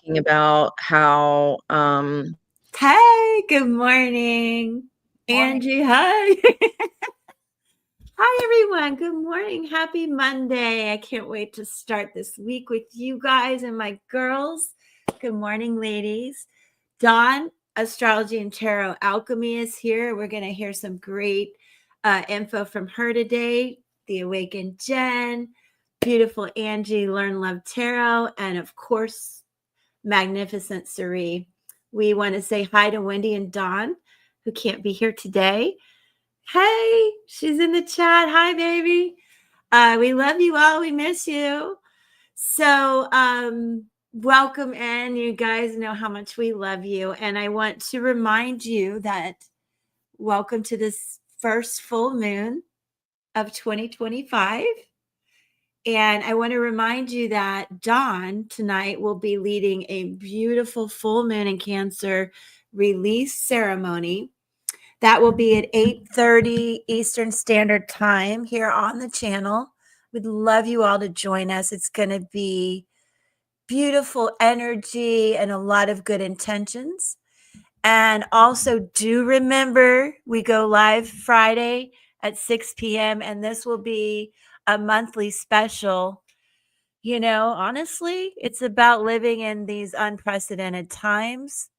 talking about how Hey, good morning. Morning. Angie, hi. Hi, everyone. Good morning. Happy Monday. I can't wait to start this week with you guys and my girls. Good morning, ladies. Dawn, Astrology and Tarot Alchemy is here. We're going to hear some great info from her today. The Awakened Jen, beautiful Angie, Learn Love Tarot, and of course, magnificent Cerie. We want to say hi to Wendy and Dawn, who can't be here today. Hey, she's in the chat. Hi, baby. We love you all. We miss you. So, welcome in. You guys know how much we love you. And I want to remind you that welcome to this first full moon of 2025. And I want to remind you that Dawn tonight will be leading a beautiful full moon in Cancer release ceremony. That will be at 8:30 Eastern Standard Time here on the channel. We'd love you all to join us. It's going to be beautiful energy and a lot of good intentions. And also do remember we go live Friday at 6 p.m. and this will be a monthly special. You know, honestly, it's about living in these unprecedented times.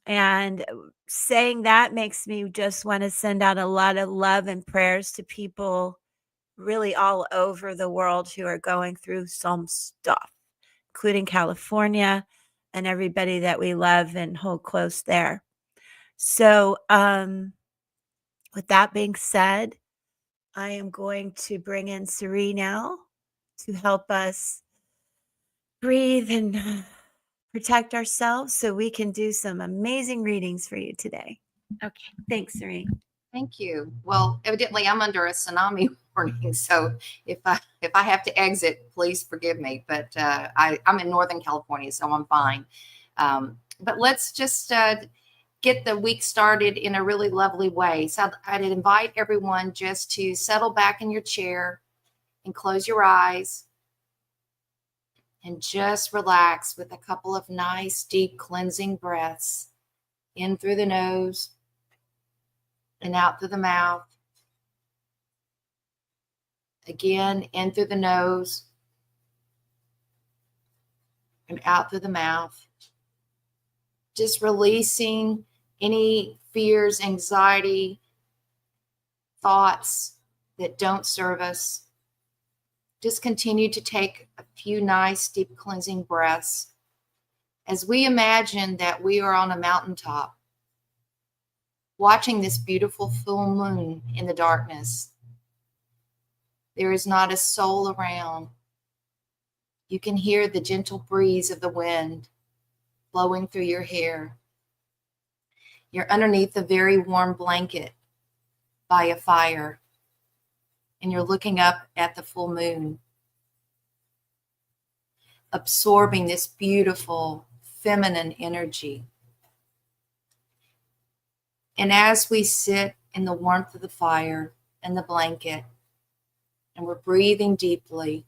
And saying that makes me just want to send out a lot of love and prayers to people really all over the world who are going through some stuff, including California and everybody that we love and hold close there. So, with that being said, I am going to bring in Cerie now to help us breathe and protect ourselves so we can do some amazing readings for you today. Okay, thanks, Cerie. Thank you. Well, evidently I'm under a tsunami warning, so if I have to exit, please forgive me. But I'm in Northern California, so I'm fine. But let's just get the week started in a really lovely way. So I'd invite everyone just to settle back in your chair and close your eyes and just relax with a couple of nice, deep cleansing breaths in through the nose and out through the mouth. Again, in through the nose and out through the mouth. Just releasing any fears, anxiety, thoughts that don't serve us. Just continue to take a few nice, deep cleansing breaths as we imagine that we are on a mountaintop, watching this beautiful full moon in the darkness. There is not a soul around. You can hear the gentle breeze of the wind blowing through your hair. You're underneath a very warm blanket by a fire, and you're looking up at the full moon, absorbing this beautiful feminine energy. And as we sit in the warmth of the fire and the blanket, and we're breathing deeply,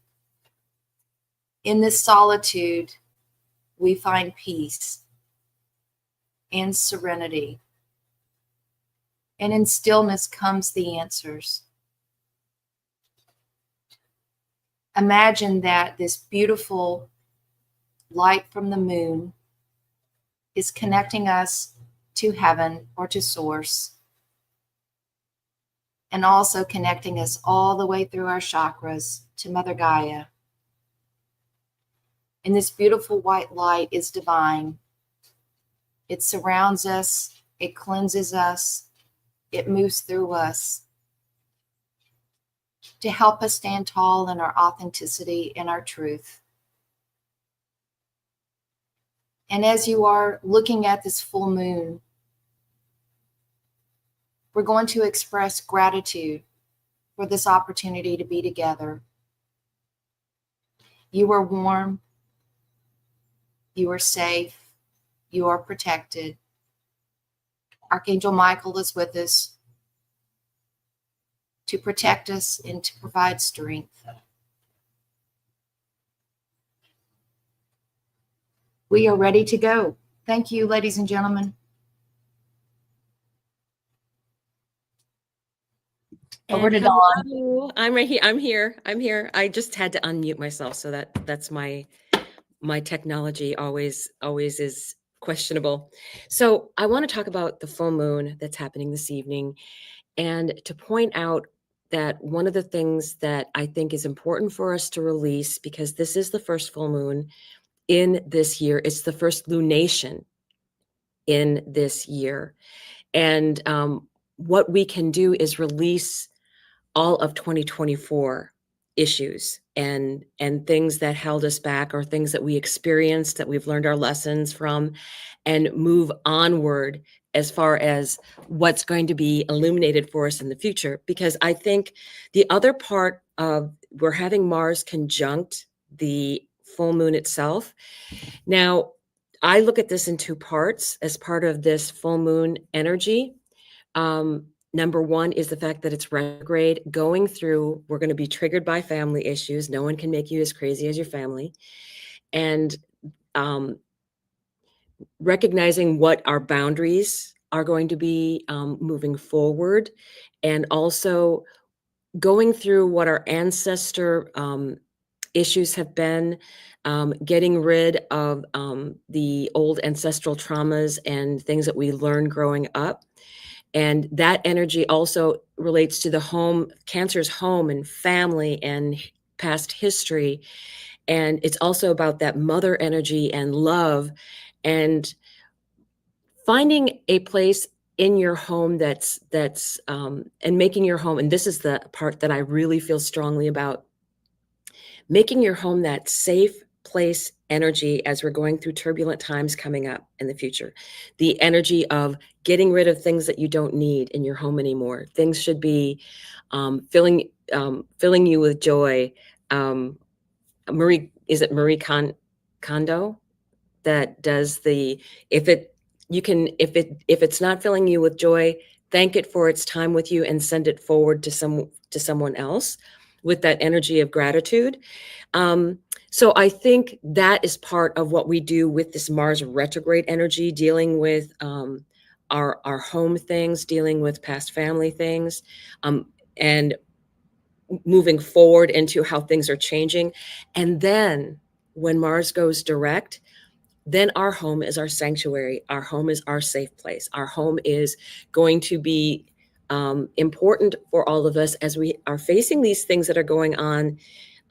in this solitude, we find peace and serenity. And in stillness comes the answers. Imagine that this beautiful light from the moon is connecting us to heaven or to source, and also connecting us all the way through our chakras to Mother Gaia. And this beautiful white light is divine. It surrounds us, it cleanses us, it moves through us to help us stand tall in our authenticity and our truth. And as you are looking at this full moon, we're going to express gratitude for this opportunity to be together. You are warm, you are safe, you are protected. Archangel Michael is with us to protect us and to provide strength. We are ready to go. Thank you, ladies and gentlemen. Over to Dawn. Hello. I'm right here. I'm here. I'm here. I just had to unmute myself, so that's my technology always is questionable. So I want to talk about the full moon that's happening this evening, and to point out that one of the things that I think is important for us to release, because this is the first full moon in this year, it's the first lunation in this year, and what we can do is release all of 2024 issues and things that held us back, or things that we experienced that we've learned our lessons from, and move onward as far as what's going to be illuminated for us in the future. Because I think the other part of, we're having Mars conjunct the full moon itself. Now, I look at this in two parts as part of this full moon energy. Number one is the fact that it's retrograde going through. We're going to be triggered by family issues. No one can make you as crazy as your family. And recognizing what our boundaries are going to be moving forward. And also going through what our ancestor issues have been, getting rid of the old ancestral traumas and things that we learned growing up. And that energy also relates to the home, Cancer's home and family and past history. And it's also about that mother energy and love, and finding a place in your home that's and making your home. And this is the part that I really feel strongly about, making your home that safe place energy as we're going through turbulent times coming up in the future. The energy of getting rid of things that you don't need in your home anymore. Things should be filling you with joy. Marie Kondo that does the, if it's not filling you with joy, thank it for its time with you and send it forward to someone else with that energy of gratitude. So I think that is part of what we do with this Mars retrograde energy, dealing with our home things, dealing with past family things, and moving forward into how things are changing. And then when Mars goes direct, then our home is our sanctuary. Our home is our safe place. Our home is going to be important for all of us as we are facing these things that are going on.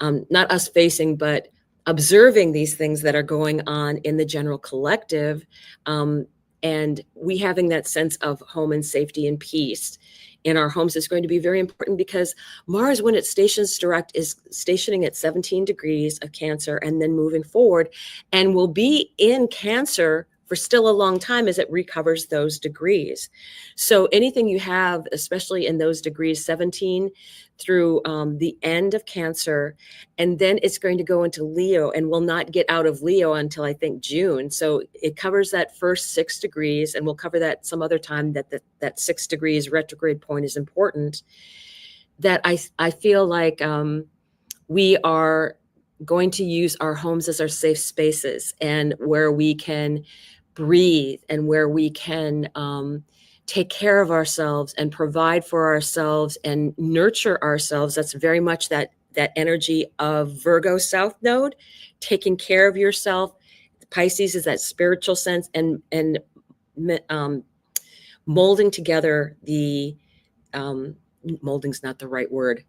Not us facing, but observing these things that are going on in the general collective, and we having that sense of home and safety and peace in our homes is going to be very important, because Mars, when it stations direct, is stationing at 17 degrees of Cancer and then moving forward, and will be in Cancer for still a long time as it recovers those degrees. So anything you have, especially in those degrees, 17 through the end of Cancer, and then it's going to go into Leo and will not get out of Leo until I think June. So it covers that first 6 degrees, and we'll cover that some other time, that 6 degrees retrograde point is important. That I feel like we are going to use our homes as our safe spaces, and where we can breathe, and where we can take care of ourselves and provide for ourselves and nurture ourselves. That's very much that energy of Virgo South Node, taking care of yourself. Pisces is that spiritual sense, and molding together the molding's not the right word.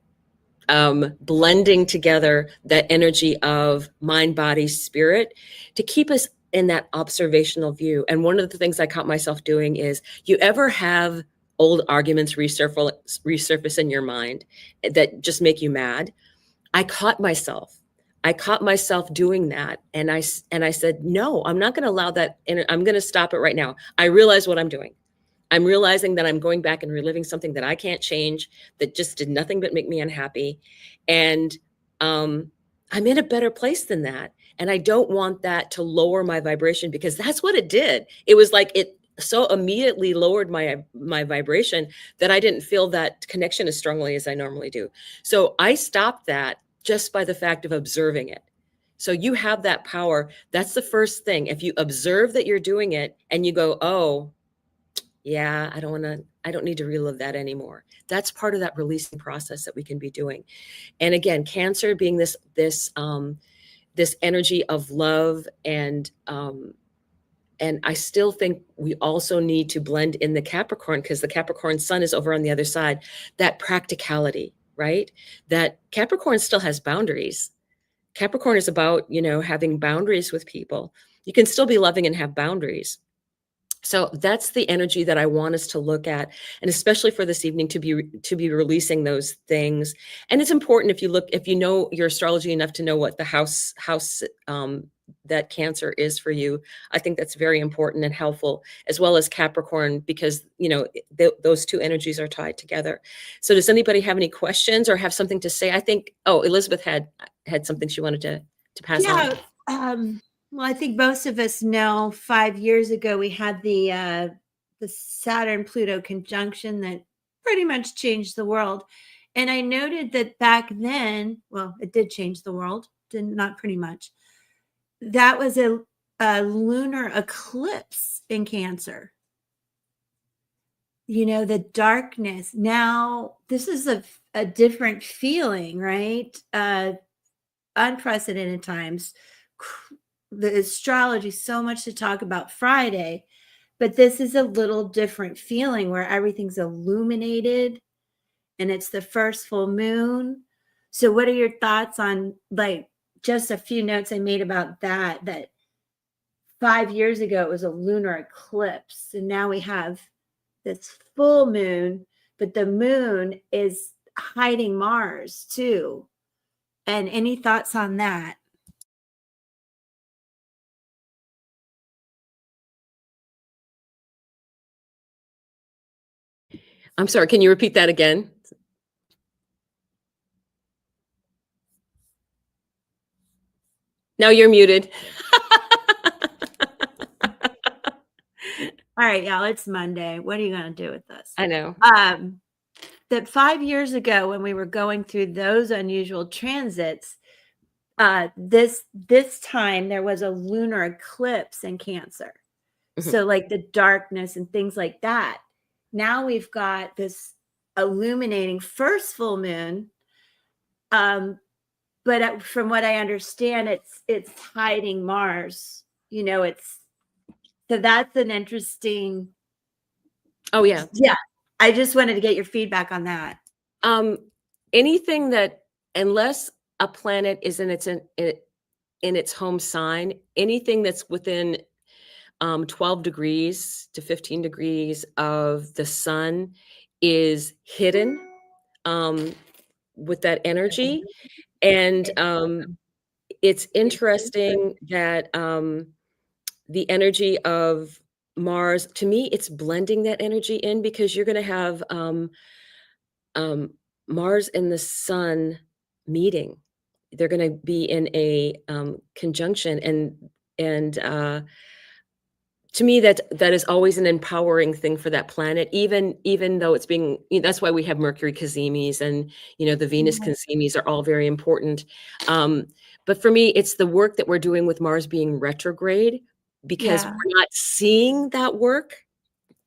Blending together that energy of mind, body, spirit to keep us in that observational view. And one of the things I caught myself doing is, you ever have old arguments resurface in your mind that just make you mad? I caught myself doing that. And I said, no, I'm not going to allow that. And I'm going to stop it right now. I realize what I'm doing. I'm realizing that I'm going back and reliving something that I can't change, that just did nothing but make me unhappy. And I'm in a better place than that. And I don't want that to lower my vibration, because that's what it did. It was like it so immediately lowered my vibration that I didn't feel that connection as strongly as I normally do. So I stopped that just by the fact of observing it. So you have that power. That's the first thing. If you observe that you're doing it and you go, oh, yeah, I don't need to relive that anymore. That's part of that releasing process that we can be doing. And again, Cancer being this energy of love, and I still think we also need to blend in the Capricorn, because the Capricorn sun is over on the other side, that practicality, right? That Capricorn still has boundaries. Capricorn is about, having boundaries with people. You can still be loving and have boundaries. So that's the energy that I want us to look at, and especially for this evening, to be releasing those things. And it's important, if you know your astrology enough to know what the house that Cancer is for you. I think that's very important and helpful, as well as Capricorn, because those two energies are tied together. So does anybody have any questions or have something to say? I think Elizabeth had something she wanted to pass on. Well, I think most of us know 5 years ago we had the Saturn-Pluto conjunction that pretty much changed the world. And I noted that back then, well, it did change the world, not pretty much. That was a lunar eclipse in Cancer. The darkness. Now, this is a different feeling, right? Unprecedented times. The astrology, so much to talk about Friday, but this is a little different feeling where everything's illuminated and it's the first full moon. So what are your thoughts on, like, just a few notes I made about that 5 years ago it was a lunar eclipse, and now we have this full moon, but the moon is hiding Mars too. And any thoughts on that? I'm sorry, can you repeat that again? Now you're muted. All right, y'all, it's Monday. What are you going to do with this? I know. That 5 years ago, when we were going through those unusual transits, this time there was a lunar eclipse in Cancer. Mhm. So like the darkness and things like that. Now we've got this illuminating first full moon. But from what I understand, it's hiding Mars. So that's an interesting. Oh yeah. Yeah. I just wanted to get your feedback on that. Anything that, unless a planet is in its home sign, anything that's within 12 degrees to 15 degrees of the sun is hidden with that energy. And it's interesting that the energy of Mars, to me, it's blending that energy in, because you're going to have Mars and the sun meeting. They're going to be in a conjunction, and to me, that is always an empowering thing for that planet, even though it's being. That's why we have Mercury Cazimis, and the Venus Cazimis are all very important. But for me, it's the work that we're doing with Mars being retrograde, because we're not seeing that work.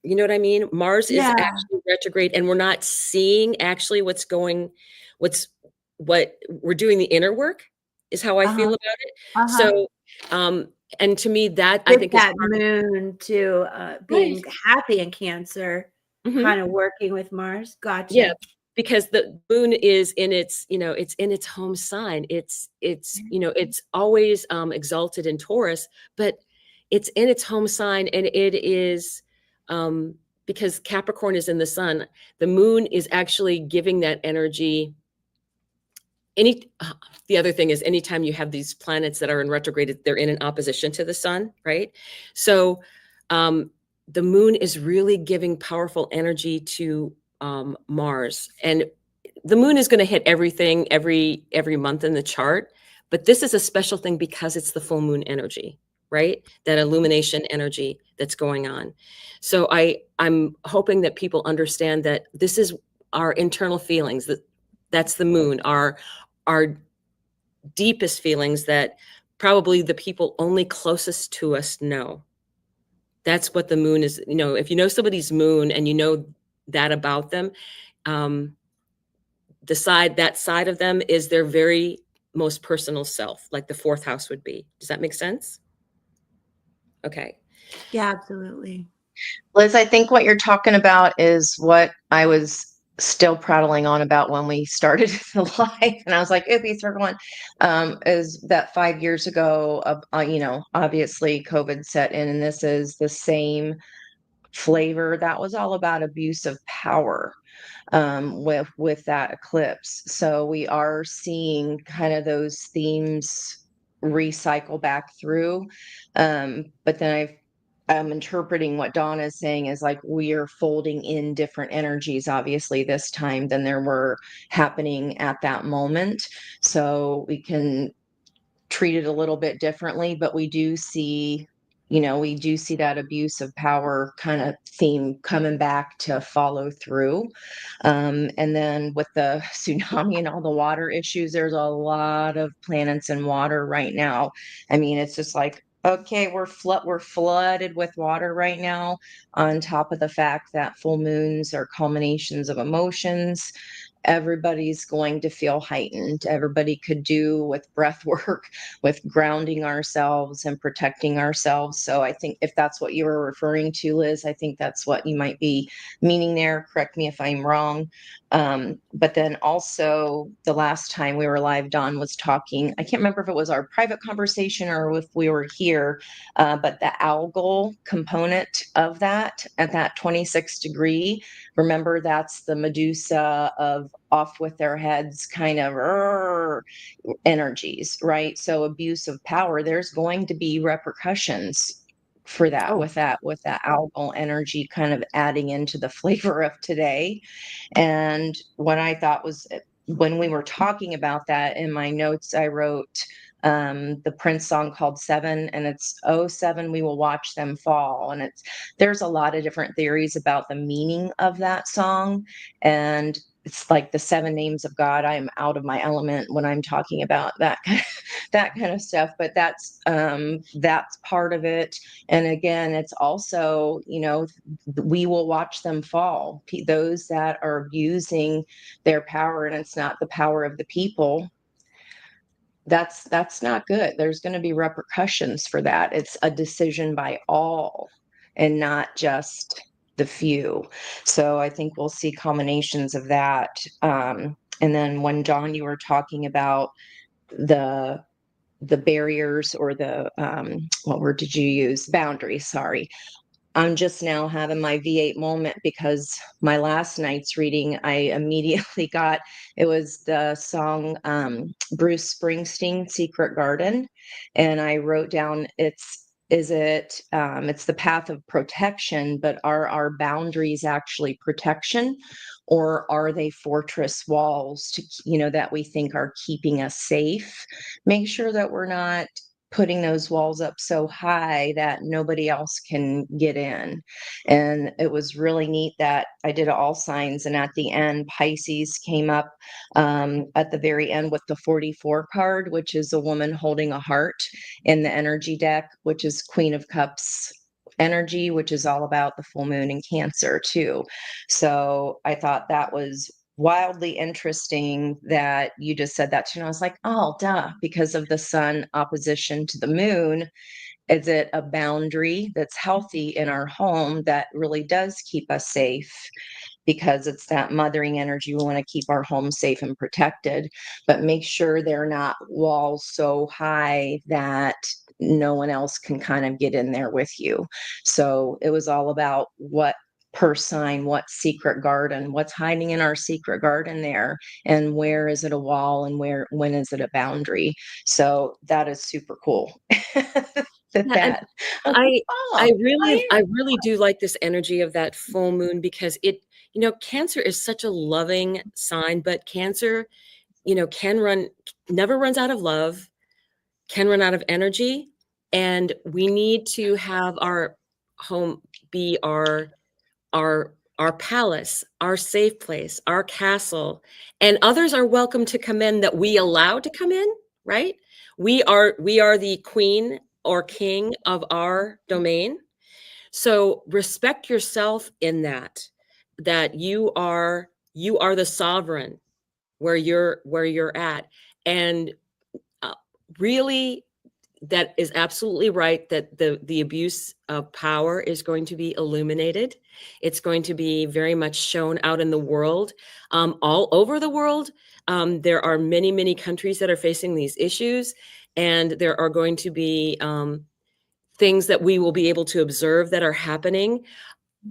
You know what I mean? Mars is actually retrograde, and we're not seeing actually what we're doing. The inner work is how I feel about it. So, and to me, that I think that is moon to being happy in Cancer, kind of working with Mars. Gotcha. Yeah, because the moon is in its, it's in its home sign. It's always exalted in Taurus, but it's in its home sign, and it is because Capricorn is in the sun. The moon is actually giving that energy. The other thing is, anytime you have these planets that are in retrograde, they're in an opposition to the sun, right? So the moon is really giving powerful energy to Mars, and the moon is going to hit everything every month in the chart, but this is a special thing because it's the full moon energy, right? That illumination energy that's going on. So I'm hoping that people understand that this is our internal feelings, that's the moon, our deepest feelings that probably the people only closest to us know. That's what the moon is. If you know somebody's moon and you know that about them, that side of them is their very most personal self, like the fourth house would be. Does that make sense? Okay. Yeah, absolutely. Liz, I think what you're talking about is what I was still prattling on about when we started the live. And I was like, oopie, circle one. Is that 5 years ago, obviously COVID set in, and this is the same flavor. That was all about abuse of power with that eclipse. So we are seeing kind of those themes recycle back through. But then I'm interpreting what Dawn is saying is like we are folding in different energies, obviously, this time than there were happening at that moment. So we can treat it a little bit differently, but we do see that abuse of power kind of theme coming back to follow through. And then with the tsunami and all the water issues, there's a lot of planets in water right now. I mean, it's just like, okay, we're flooded with water right now, on top of the fact that full moons are culminations of emotions. Everybody's going to feel heightened. Everybody could do with breath work, with grounding ourselves and protecting ourselves. So I think if that's what you were referring to, Liz, I think that's what you might be meaning there. Correct me if I'm wrong. But then also the last time we were live, Dawn was talking, I can't remember if it was our private conversation or if we were here, but the algal component of that at that 26 degree, remember that's the Medusa of off with their heads kind of energies, right? So abuse of power, there's going to be repercussions for that, with that algal energy kind of adding into the flavor of today. And what I thought was, when we were talking about that, in my notes I wrote the Prince song called Seven, and it's, oh seven, we will watch them fall. And there's a lot of different theories about the meaning of that song, and it's like the seven names of God. I am out of my element when I'm talking about that kind of stuff, but that's part of it. And again, it's also, we will watch them fall. Those that are abusing their power, and it's not the power of the people, that's not good. There's going to be repercussions for that. It's a decision by all and not just the few. So I think we'll see combinations of that. And then when, Dawn, you were talking about the barriers, or the what word did you use? Boundaries, sorry. I'm just now having my V8 moment, because my last night's reading, I immediately got, it was the song Bruce Springsteen, Secret Garden. And I wrote down, it's the path of protection, but are our boundaries actually protection, or are they fortress walls that we think are keeping us safe? Make sure that we're not putting those walls up so high that nobody else can get in. And it was really neat that I did all signs, and at the end, Pisces came up at the very end with the 44 card, which is a woman holding a heart in the energy deck, which is Queen of Cups energy, which is all about the full moon in Cancer too. So I thought that was wildly interesting that you just said that too. And I was like, oh, duh, because of the sun opposition to the moon. Is it a boundary that's healthy in our home that really does keep us safe? Because it's that mothering energy. We want to keep our home safe and protected, but make sure they're not walls so high that no one else can kind of get in there with you. So it was all about what per sign, what secret garden, what's hiding in our secret garden there, and where is it a wall, and when is it a boundary? So that is super cool. I really do like this energy of that full moon, because Cancer is such a loving sign, but Cancer, never runs out of love, can run out of energy. And we need to have our home be our palace, our safe place, our castle, and others are welcome to come in that we allow to come in, right? We are the queen or king of our domain. So respect yourself in that you are the sovereign where you're at. And really, that is absolutely right, that the abuse of power is going to be illuminated. It's going to be very much shown out in the world, all over the world. There are many, many countries that are facing these issues, and there are going to be things that we will be able to observe that are happening.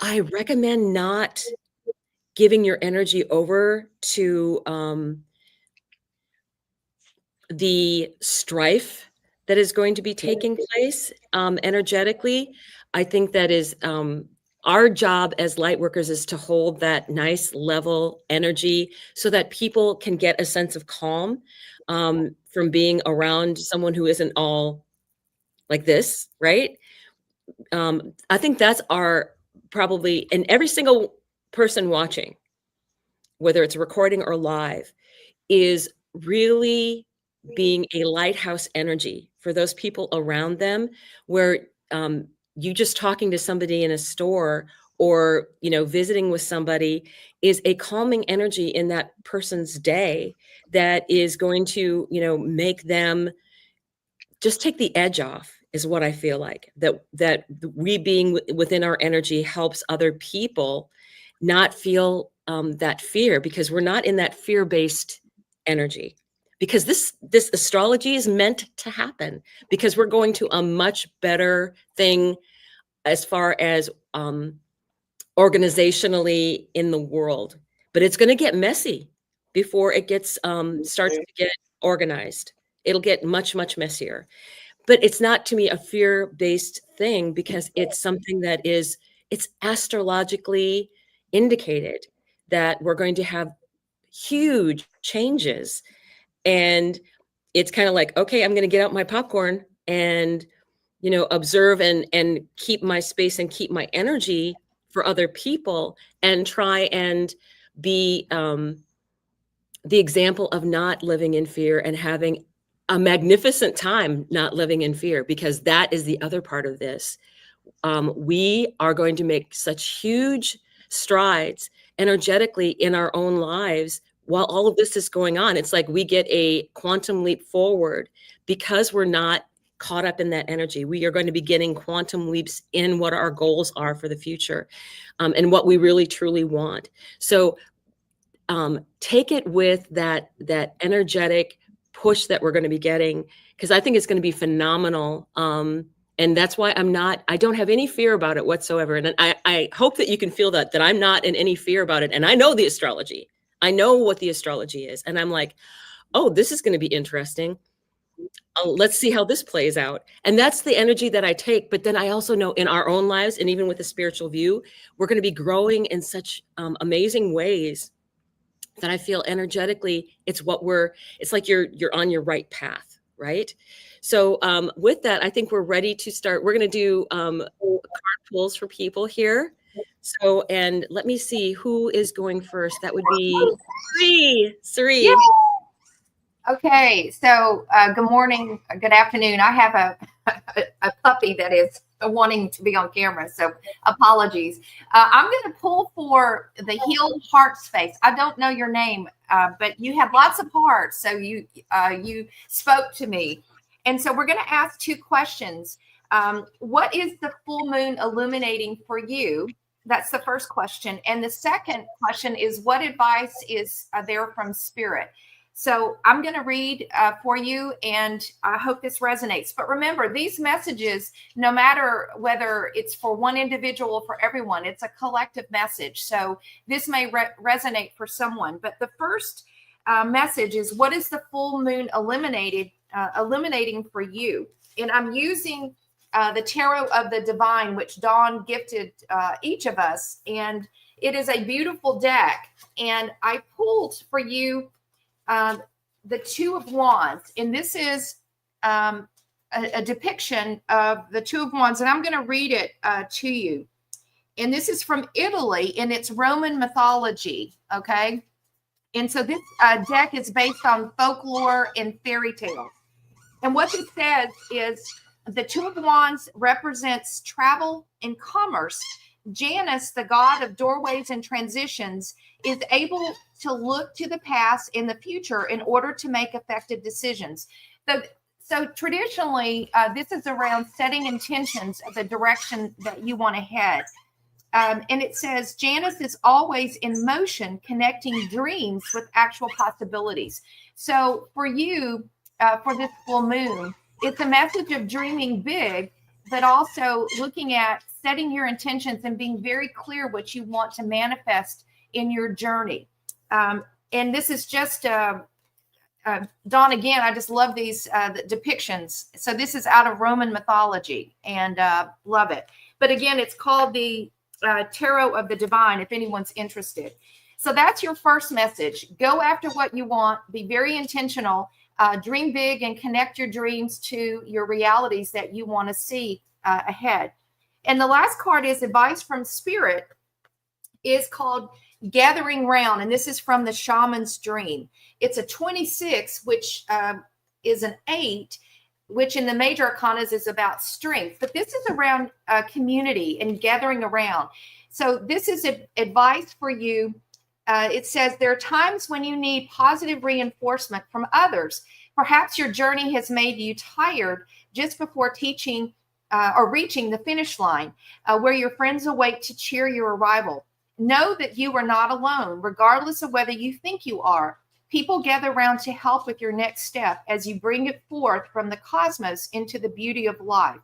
I recommend not giving your energy over to the strife that is going to be taking place energetically. I think that is our job as light workers is to hold that nice level energy so that people can get a sense of calm from being around someone who isn't all like this, right? I think that's our probably, and every single person watching, whether it's recording or live, is really being a lighthouse energy for those people around them, where you just talking to somebody in a store or visiting with somebody is a calming energy in that person's day that is going to make them just take the edge off, is what I feel like. That we being within our energy helps other people not feel that fear, because we're not in that fear-based energy. Because this astrology is meant to happen, because we're going to a much better thing as far as organizationally in the world. But it's going to get messy before it gets starts to get organized. It'll get much, much messier. But it's not, to me, a fear-based thing, because it's something that it's astrologically indicated that we're going to have huge changes. And it's kind of like, okay, I'm going to get out my popcorn and, observe and keep my space and keep my energy for other people, and try and be the example of not living in fear and having a magnificent time not living in fear, because that is the other part of this. We are going to make such huge strides energetically in our own lives while all of this is going on. It's like we get a quantum leap forward because we're not caught up in that energy. We are going to be getting quantum leaps in what our goals are for the future, and what we really truly want. So take it with that energetic push that we're going to be getting, because I think it's going to be phenomenal. And that's why I don't have any fear about it whatsoever. And I hope that you can feel that I'm not in any fear about it. And I know the astrology. I know what the astrology is. And I'm like, oh, this is going to be interesting. Let's see how this plays out. And that's the energy that I take. But then I also know in our own lives, and even with the spiritual view, we're going to be growing in such amazing ways that I feel energetically, it's like you're on your right path, right? So with that, I think we're ready to start. We're going to do card pulls for people here. So, and let me see who is going first. That would be Sri. Okay, so good morning, good afternoon. I have a puppy that is wanting to be on camera, so apologies. I'm going to pull for the healed heart space. I don't know your name, but you have lots of hearts, so you spoke to me. And so we're going to ask two questions. What is the full moon illuminating for you? That's the first question. And the second question is, what advice is there from Spirit? So I'm going to read for you, and I hope this resonates. But remember, these messages, no matter whether it's for one individual or for everyone, it's a collective message. So this may resonate for someone. But the first message is, what is the full moon illuminating for you? And I'm using the Tarot of the Divine, which Dawn gifted each of us. And it is a beautiful deck. And I pulled for you the Two of Wands, and this is a depiction of the Two of Wands, and I'm going to read it to you. And this is from Italy, and it's Roman mythology, okay? And so this deck is based on folklore and fairy tales. And what this says is the Two of Wands represents travel and commerce. Janus, the god of doorways and transitions, is able to look to the past and the future in order to make effective decisions. So traditionally, this is around setting intentions of the direction that you want to head. And it says Janus is always in motion, connecting dreams with actual possibilities. So for you, for this full moon, it's a message of dreaming big, but also looking at setting your intentions and being very clear what you want to manifest in your journey. And this is just, Dawn, again, I just love these the depictions. So this is out of Roman mythology, and love it. But again, it's called the Tarot of the Divine, if anyone's interested. So that's your first message. Go after what you want. Be very intentional. Dream big and connect your dreams to your realities that you want to see ahead. And the last card is advice from Spirit, is called Gathering Round. And this is from the Shaman's Dream. It's a 26, which is an 8, which in the major arcanas is about strength. But this is around community and gathering around. So this is advice for you. It says there are times when you need positive reinforcement from others. Perhaps your journey has made you tired just before teaching or reaching the finish line, where your friends await to cheer your arrival. Know that you are not alone, regardless of whether you think you are. People gather around to help with your next step as you bring it forth from the cosmos into the beauty of life.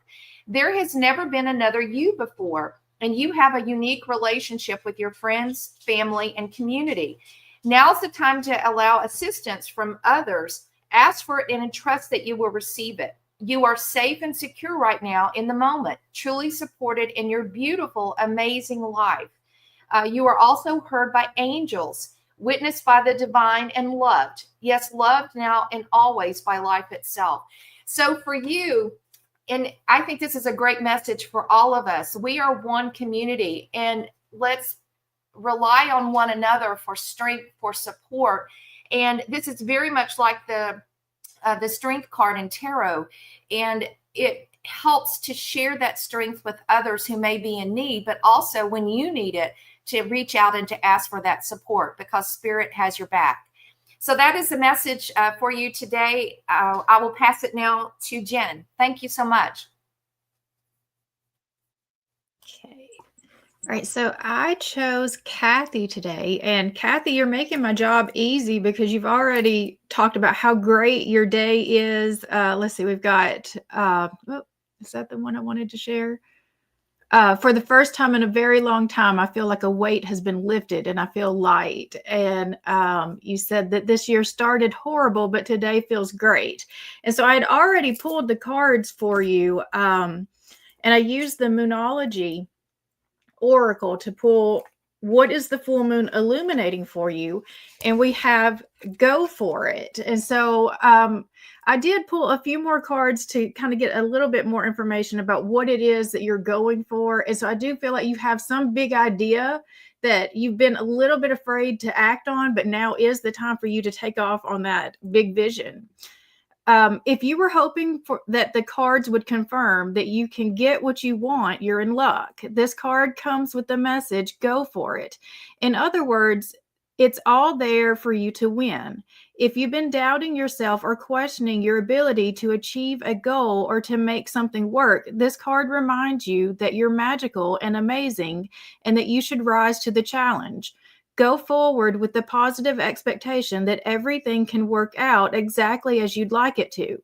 There has never been another you before, and you have a unique relationship with your friends, family, and community. Now's the time to allow assistance from others. Ask for it and trust that you will receive it. You are safe and secure right now in the moment, truly supported in your beautiful, amazing life. You are also heard by angels, witnessed by the divine, and loved. Yes, loved now and always by life itself. So for you, and I think this is a great message for all of us. We are one community, and let's rely on one another for strength, for support. And this is very much like the strength card in tarot, and it helps to share that strength with others who may be in need, but also when you need it, to reach out and to ask for that support, because Spirit has your back. So that is the message for you today. I will pass it now to Jen. Thank you so much. Okay. All right. So I chose Kathy today. And Kathy, you're making my job easy because you've already talked about how great your day is. Let's see. We've got, is that the one I wanted to share? For the first time in a very long time, I feel like a weight has been lifted and I feel light. And you said that this year started horrible, but today feels great. And so I had already pulled the cards for you. And I used the Moonology Oracle to pull what is the full moon illuminating for you. And we have go for it. And so I did pull a few more cards to kind of get a little bit more information about what it is that you're going for. And so I do feel like you have some big idea that you've been a little bit afraid to act on, but now is the time for you to take off on that big vision. If you were hoping for that the cards would confirm that you can get what you want, you're in luck. This card comes with the message, go for it. In other words, it's all there for you to win. If you've been doubting yourself or questioning your ability to achieve a goal or to make something work, this card reminds you that you're magical and amazing and that you should rise to the challenge. Go forward with the positive expectation that everything can work out exactly as you'd like it to.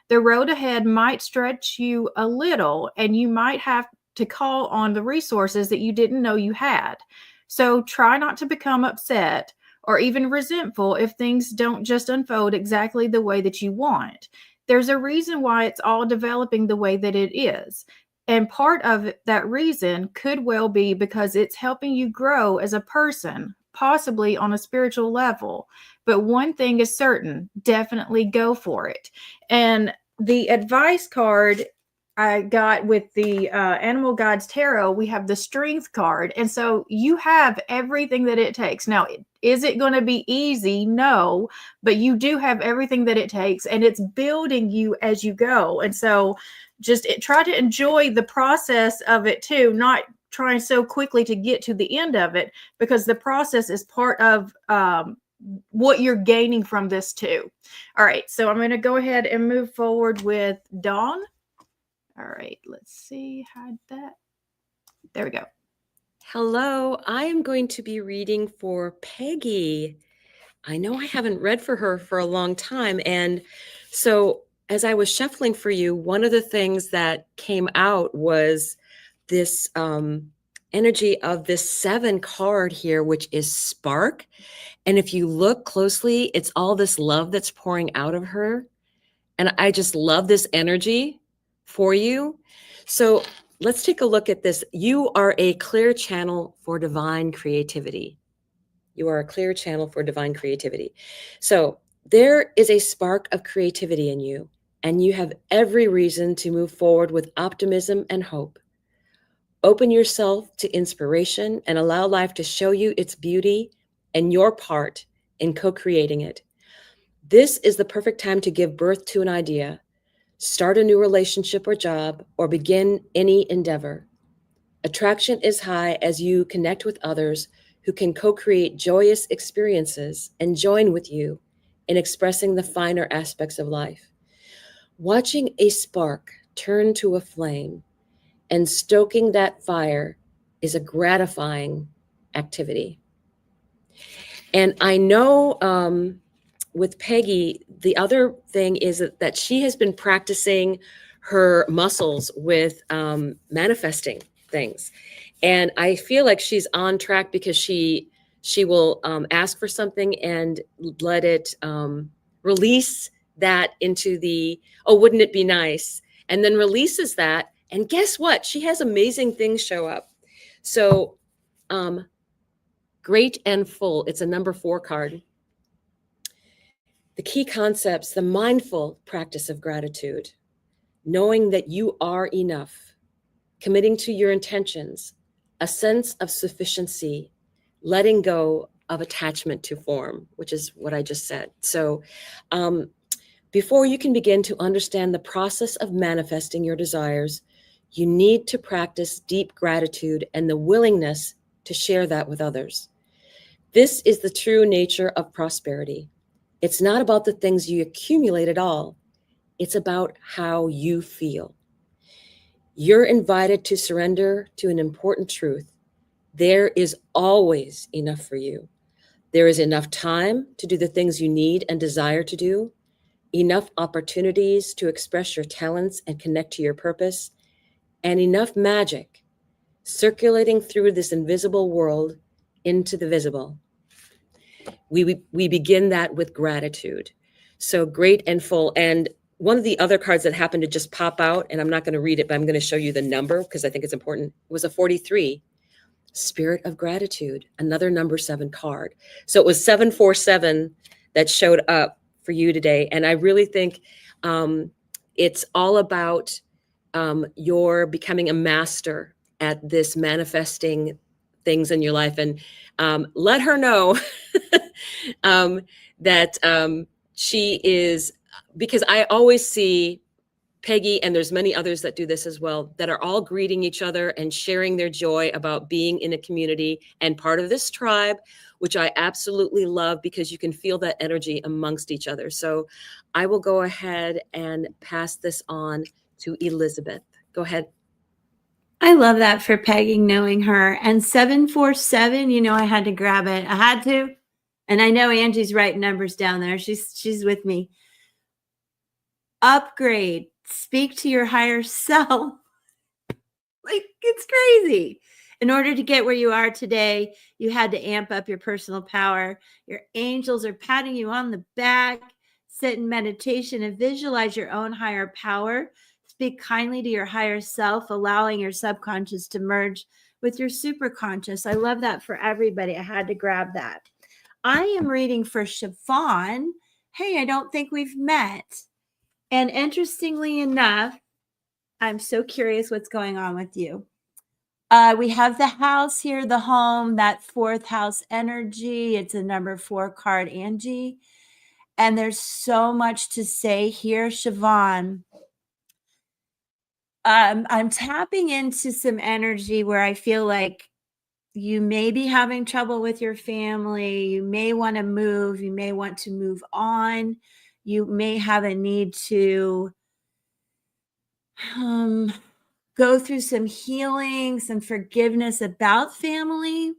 The road ahead might stretch you a little, and you might have to call on the resources that you didn't know you had. So try not to become upset or even resentful if things don't just unfold exactly the way that you want. There's a reason why it's all developing the way that it is. And part of that reason could well be because it's helping you grow as a person, possibly on a spiritual level. But one thing is certain, definitely go for it. And the advice card I got with the Animal Guides Tarot, we have the Strength card. And so you have everything that it takes. Now, is it going to be easy? No, but you do have everything that it takes, and it's building you as you go. And so just try to enjoy the process of it too, not trying so quickly to get to the end of it, because the process is part of what you're gaining from this too. All right, so I'm going to go ahead and move forward with Dawn. All right, let's see. Hide that. There we go. Hello, I am going to be reading for Peggy. I know I haven't read for her for a long time. And so as I was shuffling for you, one of the things that came out was this energy of this 7 card here, which is spark. And if you look closely, it's all this love that's pouring out of her. And I just love this energy for you. So let's take a look at this. You are a clear channel for divine creativity. You are a clear channel for divine creativity. So there is a spark of creativity in you, and you have every reason to move forward with optimism and hope. Open yourself to inspiration and allow life to show you its beauty and your part in co-creating it. This is the perfect time to give birth to an idea, start a new relationship or job, or begin any endeavor. Attraction is high as you connect with others who can co-create joyous experiences and join with you in expressing the finer aspects of life. Watching a spark turn to a flame and stoking that fire is a gratifying activity. And I know with Peggy, the other thing is that she has been practicing her muscles with manifesting things. And I feel like she's on track because she will ask for something and let it release that into the, oh, wouldn't it be nice? And then releases that. And guess what? She has amazing things show up. So great and full. It's a number 4 card. The key concepts, the mindful practice of gratitude, knowing that you are enough, committing to your intentions, a sense of sufficiency, letting go of attachment to form, which is what I just said. So before you can begin to understand the process of manifesting your desires, you need to practice deep gratitude and the willingness to share that with others. This is the true nature of prosperity. It's not about the things you accumulate at all. It's about how you feel. You're invited to surrender to an important truth. There is always enough for you. There is enough time to do the things you need and desire to do, enough opportunities to express your talents and connect to your purpose, and enough magic circulating through this invisible world into the visible. We begin that with gratitude. So great and full. And one of the other cards that happened to just pop out, and I'm not going to read it, but I'm going to show you the number because I think it's important, was a 43. Spirit of gratitude, another number 7 card. So it was 747 that showed up for you today. And I really think it's all about your becoming a master at this manifesting things in your life. And let her know that she is, because I always see Peggy, and there's many others that do this as well, that are all greeting each other and sharing their joy about being in a community and part of this tribe, which I absolutely love because you can feel that energy amongst each other. So I will go ahead and pass this on to Elizabeth. Go ahead. I love that for Peggy, knowing her. And 747, you know, I had to grab it. I had to. And I know Angie's writing numbers down there. She's with me. Upgrade. Speak to your higher self. Like, it's crazy. In order to get where you are today, you had to amp up your personal power. Your angels are patting you on the back. Sit in meditation and visualize your own higher power. Speak kindly to your higher self, allowing your subconscious to merge with your superconscious. I love that for everybody. I had to grab that. I am reading for Siobhan. Hey, I don't think we've met. And interestingly enough, I'm so curious what's going on with you. We have the house here, the home, that fourth house energy. It's a number 4 card, Angie. And there's so much to say here, Siobhan. I'm tapping into some energy where I feel like you may be having trouble with your family. You may want to move. You may want to move on. You may have a need to go through some healing, some forgiveness about family.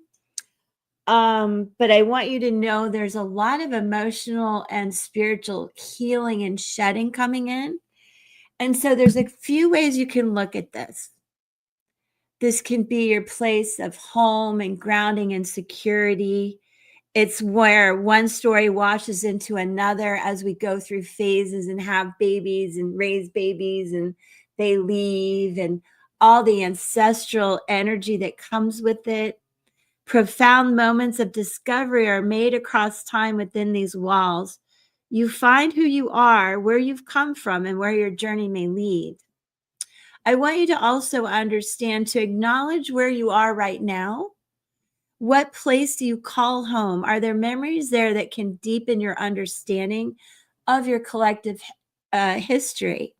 But I want you to know there's a lot of emotional and spiritual healing and shedding coming in. And so there's a few ways you can look at this. This can be your place of home and grounding and security. It's where one story washes into another as we go through phases and have babies and raise babies and they leave, and all the ancestral energy that comes with it. Profound moments of discovery are made across time within these walls. You find who you are, where you've come from, and where your journey may lead. I want you to also understand, to acknowledge where you are right now. What place do you call home? Are there memories there that can deepen your understanding of your collective history?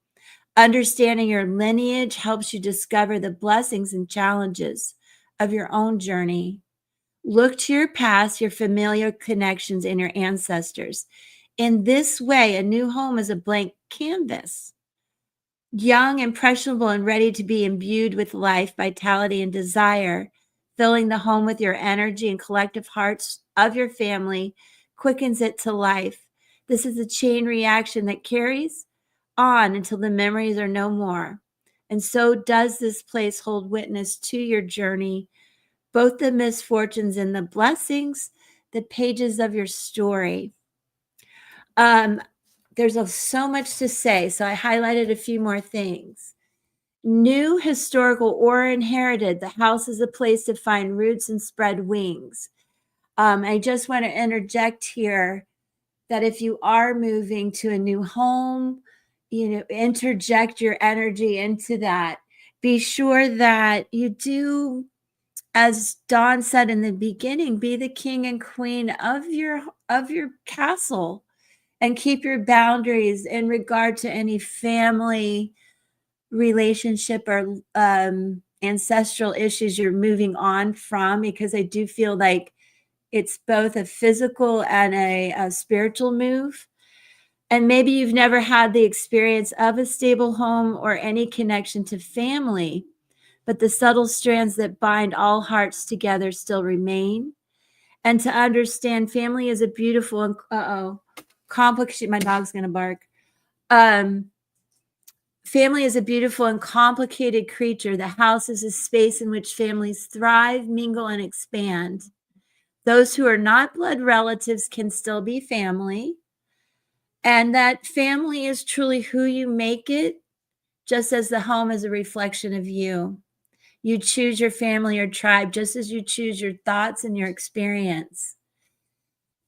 Understanding your lineage helps you discover the blessings and challenges of your own journey. Look to your past, your familiar connections, and your ancestors. In this way, a new home is a blank canvas. Young, impressionable, and ready to be imbued with life, vitality, and desire, filling the home with your energy and collective hearts of your family quickens it to life. This is a chain reaction that carries on until the memories are no more. And so does this place hold witness to your journey, both the misfortunes and the blessings, the pages of your story. There's so much to say, so I highlighted a few more things. New, historical, or inherited, the house is a place to find roots and spread wings. I just want to interject here that if you are moving to a new home, interject your energy into that. Be sure that you do, as Dawn said in the beginning, be the king and queen of your castle, and keep your boundaries in regard to any family relationship or ancestral issues you're moving on from, because I do feel like it's both a physical and a spiritual move. And maybe you've never had the experience of a stable home or any connection to family, but the subtle strands that bind all hearts together still remain. And to understand, family is a beautiful and complicated. My dog's gonna bark. Family is a beautiful and complicated creature. The house is a space in which families thrive, mingle, and expand. Those who are not blood relatives can still be family. And that family is truly who you make it, just as the home is a reflection of you. You choose your family or tribe just as you choose your thoughts and your experience.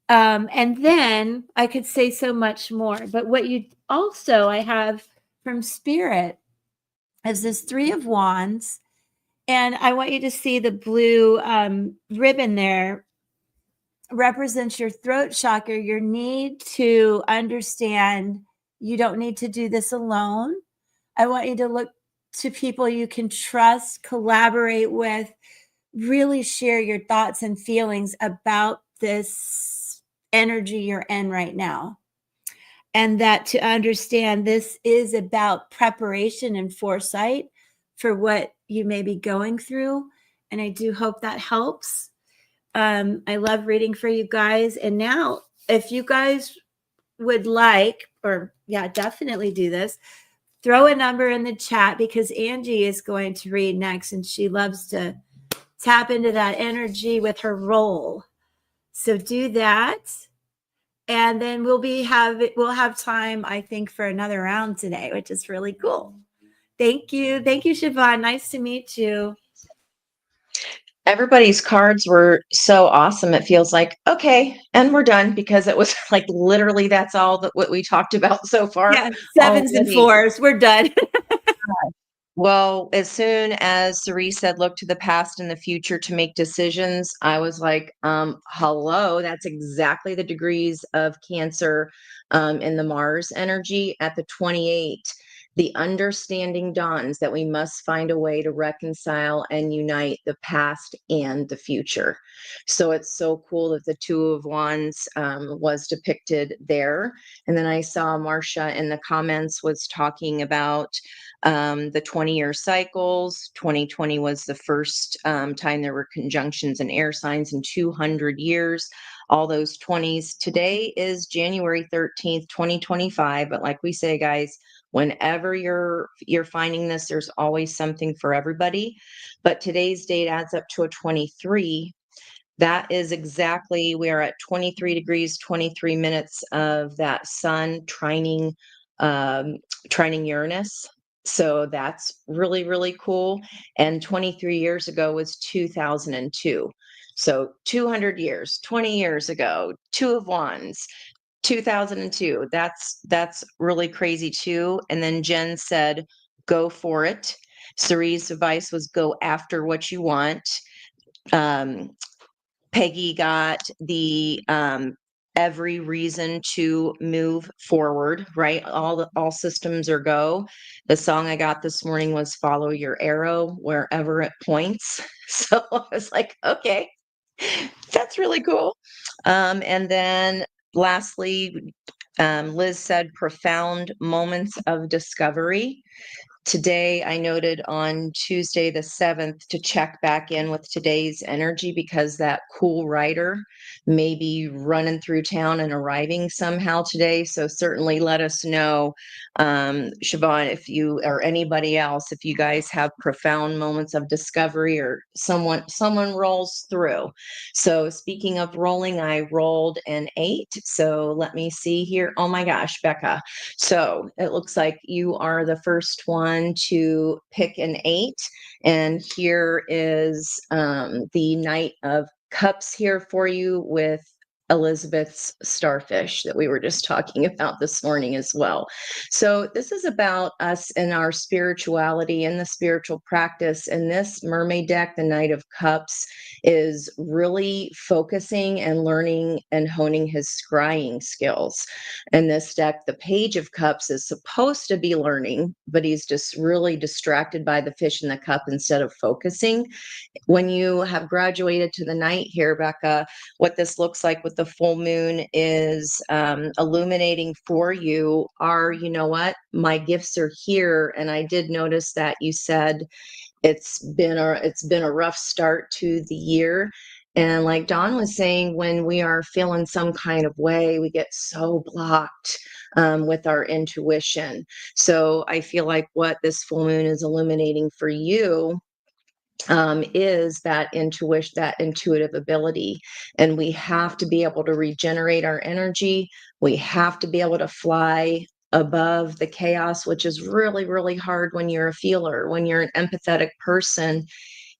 And then I could say so much more, but what you also, I have from Spirit, is this 3 of Wands. And I want you to see the blue ribbon there represents your throat chakra, your need to understand you don't need to do this alone. I want you to look to people you can trust, collaborate with, really share your thoughts and feelings about this energy you're in right now. And that to understand this is about preparation and foresight for what you may be going through. And I do hope that helps. I love reading for you guys. And now, if you guys would like, or definitely do this, throw a number in the chat, because Angie is going to read next, and she loves to tap into that energy with her role. So do that. And then we'll have time, I think, for another round today, which is really cool. Thank you. Thank you, Siobhan. Nice to meet you. Everybody's cards were so awesome. It feels like, okay, and we're done, because it was like literally that's all that what we talked about so far. Yeah, 7s and 4s. We're done. Well, as soon as Cerise said, look to the past and the future to make decisions, I was like, hello, that's exactly the degrees of Cancer in the Mars energy at the 28. The understanding dawns that we must find a way to reconcile and unite the past and the future. So it's so cool that the Two of Wands was depicted there. And then I saw Marcia in the comments was talking about the 20-year cycles. 2020 was the first time there were conjunctions and air signs in 200 years. All those 20s. Today is January 13th, 2025. But like we say, guys, whenever you're finding this, there's always something for everybody. But today's date adds up to a 23. That is exactly, we are at 23 degrees, 23 minutes of that sun trining Uranus. So that's really, really cool. And 23 years ago was 2002. So 200 years, 20 years ago, Two of Wands, 2002. That's really crazy too. And then Jen said, go for it. Cerie's advice was go after what you want. Peggy got the every reason to move forward, right? All systems are go. The song I got this morning was Follow Your Arrow Wherever It Points. So I was like, okay, that's really cool. And then lastly, Liz said profound moments of discovery. Today, I noted on Tuesday the 7th to check back in with today's energy because that cool rider may be running through town and arriving somehow today. So certainly let us know, Siobhan, if you or anybody else, if you guys have profound moments of discovery or someone rolls through. So speaking of rolling, I rolled an 8. So let me see here. Oh my gosh, Becca. So it looks like you are the first one to pick an 8. And here is the Knight of Cups here for you with Elizabeth's starfish that we were just talking about this morning as well. So this is about us and our spirituality and the spiritual practice. And this mermaid deck, the Knight of Cups, is really focusing and learning and honing his scrying skills. In this deck, the Page of Cups is supposed to be learning, but he's just really distracted by the fish in the cup instead of focusing. When you have graduated to the night here, Becca, what this looks like with the full moon is illuminating for you are, you know what, my gifts are here. And I did notice that you said it's been a rough start to the year. And like Dawn was saying, when we are feeling some kind of way, we get so blocked with our intuition. So I feel like what this full moon is illuminating for you is that intuition, that intuitive ability. And we have to be able to regenerate our energy. We have to be able to fly above the chaos, which is really, really hard when you're a feeler, when you're an empathetic person.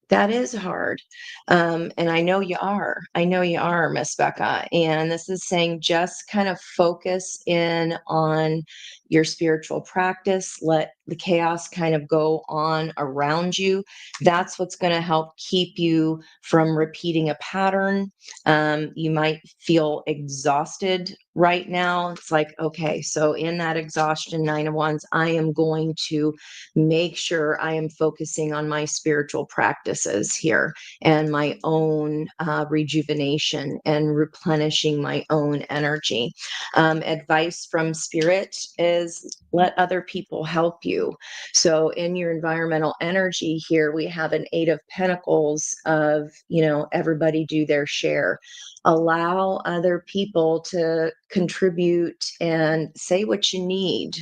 That is hard. And I know you are. I know you are, Miss Becca. And this is saying just kind of focus in on your spiritual practice. Let the chaos kind of go on around you. That's what's going to help keep you from repeating a pattern. You might feel exhausted right now. It's like, okay, so in that exhaustion, 9 of Wands, I am going to make sure I am focusing on my spiritual practices here and my own rejuvenation and replenishing my own energy. Advice from Spirit is let other people help you. So in your environmental energy here, we have an 8 of Pentacles of, everybody do their share. Allow other people to contribute and say what you need,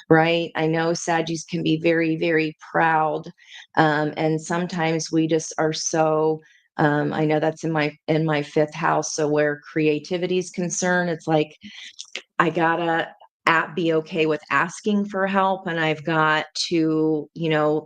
right? I know Saggies can be very, very proud. And sometimes we just are so, I know that's in my 5th house. So where creativity is concerned, it's like, I gotta be okay with asking for help, and I've got to,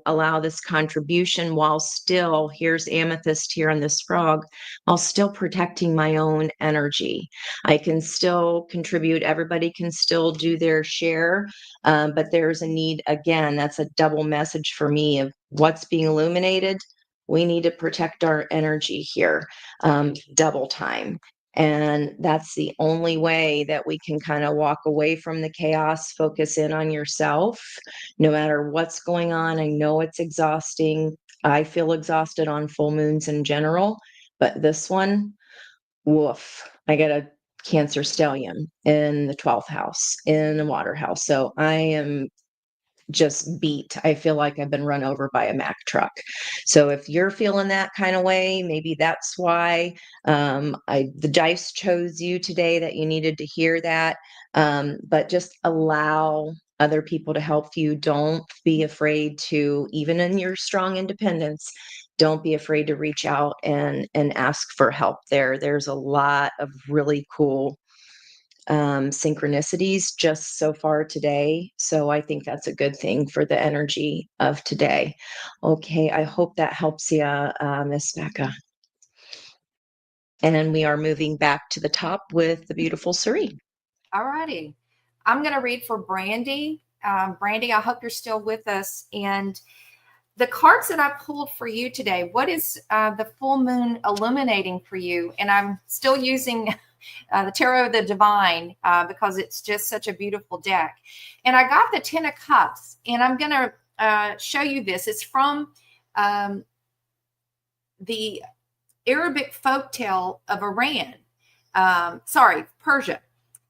allow this contribution while still, here's amethyst here on this frog, while still protecting my own energy. I can still contribute. Everybody can still do their share, but there's a need, again, that's a double message for me of what's being illuminated. We need to protect our energy here, double time. And that's the only way that we can kind of walk away from the chaos, focus in on yourself, no matter what's going on. I know it's exhausting. I feel exhausted on full moons in general, but this one, woof, I got a Cancer stellium in the 12th house in the water house. So I am just beat. I feel like I've been run over by a Mack truck. So if you're feeling that kind of way, maybe that's why the dice chose you today, that you needed to hear that. But just allow other people to help you. Don't be afraid to, even in your strong independence, don't be afraid to reach out and ask for help there. There's a lot of really cool synchronicities just so far today. So I think that's a good thing for the energy of today. Okay, I hope that helps you, Miss Becca. And we are moving back to the top with the beautiful Suri. All righty. I'm going to read for Brandy. Brandy, I hope you're still with us. And the cards that I pulled for you today, what is the full moon illuminating for you? And I'm still using the Tarot of the Divine because it's just such a beautiful deck. And I got the 10 of Cups, and I'm going to show you this. It's from the Arabic folktale of Iran. Persia.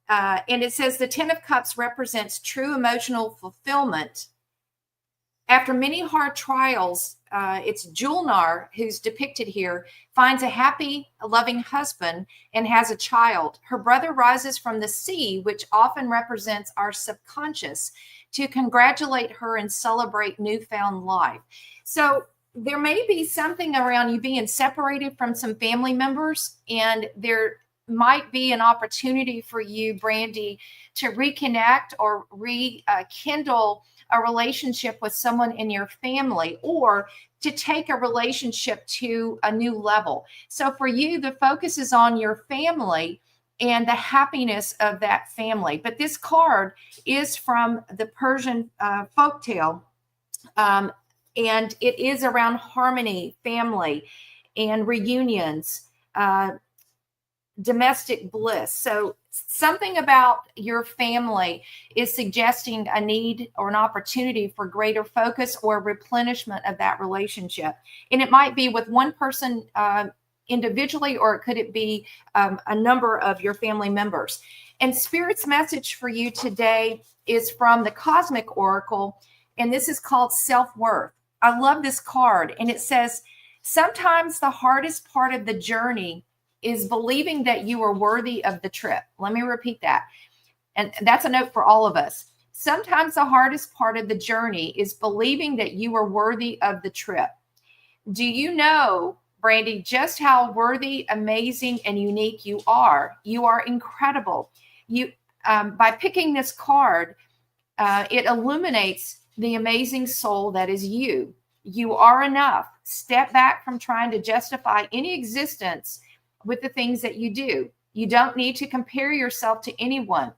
And it says the 10 of Cups represents true emotional fulfillment. After many hard trials, it's Julnar, who's depicted here, finds a happy, loving husband and has a child. Her brother rises from the sea, which often represents our subconscious, to congratulate her and celebrate newfound life. So there may be something around you being separated from some family members, and there might be an opportunity for you, Brandy, to reconnect or rekindle a relationship with someone in your family, or to take a relationship to a new level. So for you, the focus is on your family and the happiness of that family. But this card is from the Persian folktale, and it is around harmony, family, and reunions, domestic bliss. So something about your family is suggesting a need or an opportunity for greater focus or replenishment of that relationship. And it might be with one person individually, or could it be a number of your family members? And Spirit's message for you today is from the Cosmic Oracle, and this is called Self-Worth. I love this card, and it says, sometimes the hardest part of the journey is believing that you are worthy of the trip. Let me repeat that. And that's a note for all of us. Sometimes the hardest part of the journey is believing that you are worthy of the trip. Do you know, Brandy, just how worthy, amazing, and unique you are? You are incredible. You, by picking this card, it illuminates the amazing soul that is you. You are enough. Step back from trying to justify any existence with the things that you do. You don't need to compare yourself to anyone,